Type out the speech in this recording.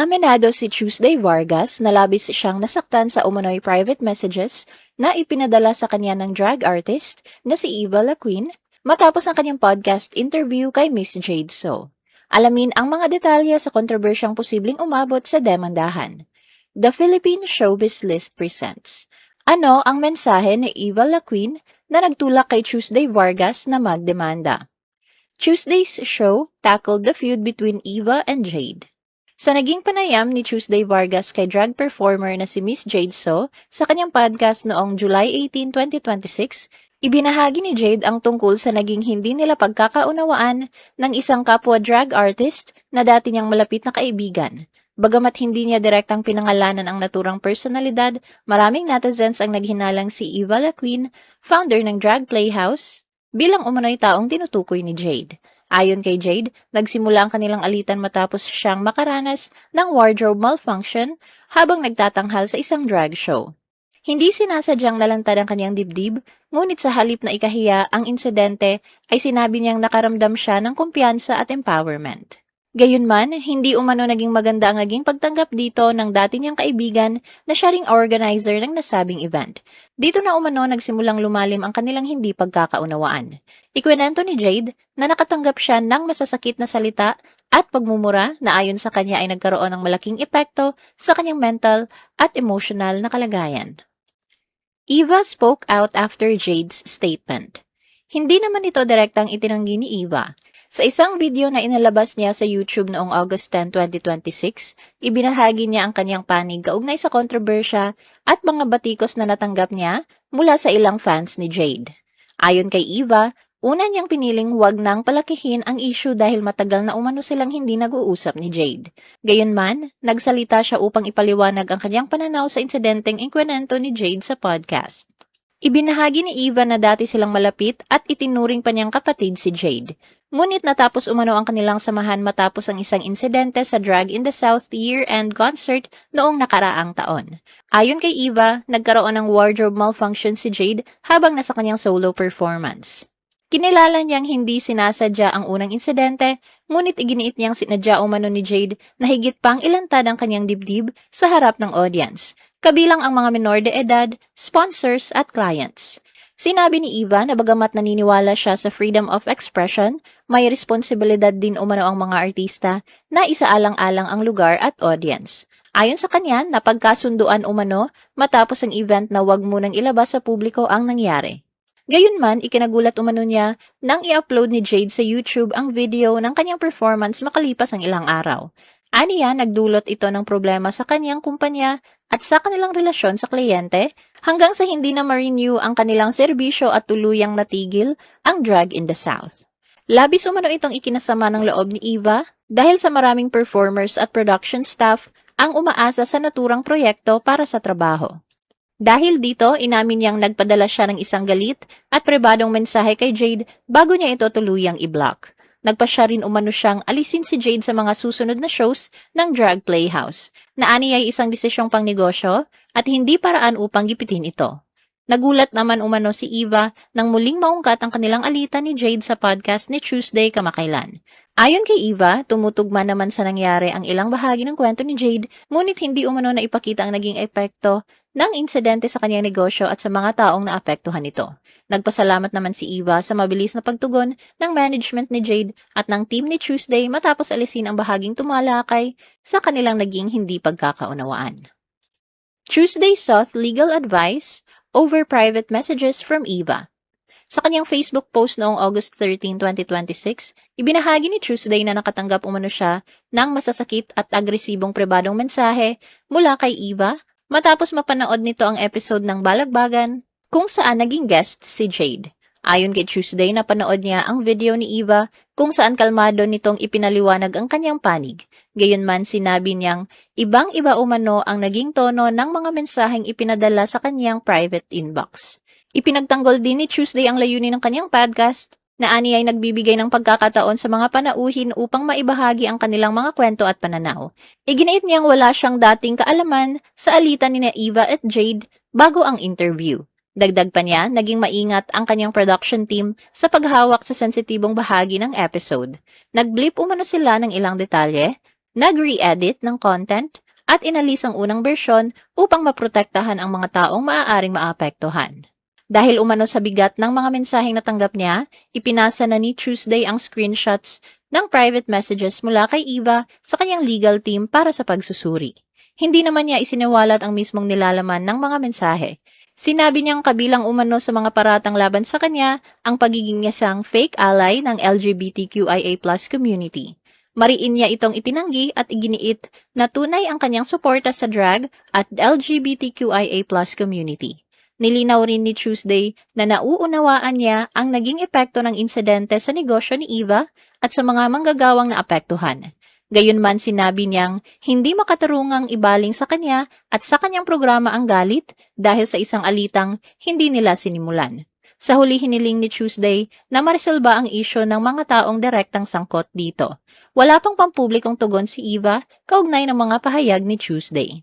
Aminado si Tuesday Vargas na labis siyang nasaktan sa umano'y private messages na ipinadala sa kanya ng drag artist na si Eva LaQueen matapos ang kanyang podcast interview kay Miss Jade So. Alamin ang mga detalye sa kontrobersyang posibleng umabot sa demandahan. The Philippine Showbiz List presents. Ano ang mensahe ni Eva LaQueen na nagtulak kay Tuesday Vargas na magdemanda? Tuesday's show tackled the feud between Eva and Jade. Sa naging panayam ni Tuesday Vargas kay drag performer na si Miss Jade So sa kanyang podcast noong July 18, 2026, ibinahagi ni Jade ang tungkol sa naging hindi nila pagkakaunawaan ng isang kapwa drag artist na dati niyang malapit na kaibigan. Bagamat hindi niya direktang pinangalanan ang naturang personalidad, maraming netizens ang naghinalang si Eva LaQueen, founder ng Drag Playhouse, bilang umano'y taong tinutukoy ni Jade. Ayon kay Jade, nagsimula ang kanilang alitan matapos siyang makaranas ng wardrobe malfunction habang nagtatanghal sa isang drag show. Hindi sinasadyang nalantad ang kanyang dibdib, ngunit sa halip na ikahiya ang insidente ay sinabi niyang nakaramdam siya ng kumpiyansa at empowerment. Gayunman, hindi umano naging maganda ang naging pagtanggap dito ng dati niyang kaibigan na siya ring organizer ng nasabing event. Dito na umano nagsimulang lumalim ang kanilang hindi pagkakaunawaan. Ikwento ni Jade na nakatanggap siya ng masasakit na salita at pagmumura na ayon sa kanya ay nagkaroon ng malaking epekto sa kanyang mental at emotional na kalagayan. Eva spoke out after Jade's statement. Hindi naman ito direktang itinanggi ni Eva. Sa isang video na inalabas niya sa YouTube noong August 10, 2026, ibinahagi niya ang kanyang panig kaugnay sa kontrobersya at mga batikos na natanggap niya mula sa ilang fans ni Jade. Ayon kay Eva, una niyang piniling huwag nang palakihin ang issue dahil matagal na umano silang hindi nag-uusap ni Jade. Gayunman, nagsalita siya upang ipaliwanag ang kanyang pananaw sa insidenteng ikwento ni Jade sa podcast. Ibinahagi ni Eva na dati silang malapit at itinuring pa niyang kapatid si Jade. Ngunit natapos umano ang kanilang samahan matapos ang isang insidente sa Drag in the South year-end concert noong nakaraang taon. Ayon kay Eva, nagkaroon ng wardrobe malfunction si Jade habang nasa kanyang solo performance. Kinilala niyang hindi sinasadya ang unang insidente, ngunit iginiit niyang sinadya umano ni Jade na higit pang ilantad ang kanyang dibdib sa harap ng audience, kabilang ang mga minor de edad, sponsors at clients. Sinabi ni Eva na bagamat naniniwala siya sa freedom of expression, may responsibilidad din umano ang mga artista na isaalang-alang ang lugar at audience. Ayon sa kanya, napagkasunduan umano matapos ang event na wag munang ilabas sa publiko ang nangyari. Gayunman, ikinagulat umano niya nang i-upload ni Jade sa YouTube ang video ng kanyang performance makalipas ang ilang araw. Aniya, nagdulot ito ng problema sa kanyang kumpanya at sa kanilang relasyon sa kliyente hanggang sa hindi na ma-renew ang kanilang serbisyo at tuluyang natigil ang Drag in the South. Labis umano itong ikinasama ng loob ni Eva dahil sa maraming performers at production staff ang umaasa sa naturang proyekto para sa trabaho. Dahil dito, inamin niyang nagpadala siya ng isang galit at pribadong mensahe kay Jade bago niya ito tuluyang i-block. Nagpasya rin umano siyang alisin si Jade sa mga susunod na shows ng Drag Playhouse, na ani ay isang desisyong pangnegosyo at hindi paraan upang gipitin ito. Nagulat naman umano si Eva nang muling maungkat ang kanilang alitan ni Jade sa podcast ni Tuesday kamakailan. Ayon kay Eva, tumutugma naman sa nangyari ang ilang bahagi ng kwento ni Jade, ngunit hindi umano na ipakita ang naging epekto ng insidente sa kanyang negosyo at sa mga taong naapektuhan nito. Nagpasalamat naman si Eva sa mabilis na pagtugon ng management ni Jade at ng team ni Tuesday matapos alisin ang bahaging tumalakay sa kanilang naging hindi pagkakaunawaan. Tuesday sought legal advice over private messages from Eva. Sa kanyang Facebook post noong August 13, 2026, ibinahagi ni Tuesday na nakatanggap umano siya ng masasakit at agresibong pribadong mensahe mula kay Eva matapos mapanood nito ang episode ng Balagbagan kung saan naging guest si Jade. Ayon kay Tuesday, napanood niya ang video ni Eva kung saan kalmado nitong ipinaliwanag ang kanyang panig. Gayunman sinabi niyang ibang-iba umano ang naging tono ng mga mensaheng ipinadala sa kanyang private inbox. Ipinagtanggol din ni Tuesday ang layunin ng kanyang podcast na ani ay nagbibigay ng pagkakataon sa mga panauhin upang maibahagi ang kanilang mga kwento at pananaw. Iginiit niyang wala siyang dating kaalaman sa alitan ni Eva at Jade bago ang interview. Dagdag pa niya, naging maingat ang kanyang production team sa paghawak sa sensitibong bahagi ng episode. Nag-blip umano sila ng ilang detalye nag-re-edit ng content, at inalis ang unang bersyon upang maprotektahan ang mga taong maaaring maapektuhan. Dahil umano sa bigat ng mga mensaheng natanggap niya, ipinasa na ni Tuesday ang screenshots ng private messages mula kay Eva sa kanyang legal team para sa pagsusuri. Hindi naman niya isiniwalat ang mismong nilalaman ng mga mensahe. Sinabi niyang kabilang umano sa mga paratang laban sa kanya ang pagiging niya siyang fake ally ng LGBTQIA+ community. Mariin niya itong itinanggi at iginiit na tunay ang kanyang suporta sa drag at LGBTQIA+ community. Nilinaw rin ni Tuesday na nauunawaan niya ang naging epekto ng insidente sa negosyo ni Eva at sa mga manggagawang naapektuhan. Gayunman sinabi niyang hindi makatarungang ibaling sa kanya at sa kanyang programa ang galit dahil sa isang alitang hindi nila sinimulan. Sa huli hiniling ni Tuesday na maresolba ang isyo ng mga taong direktang sangkot dito. Wala pang pampublikong tugon si Eva kaugnay ng mga pahayag ni Tuesday.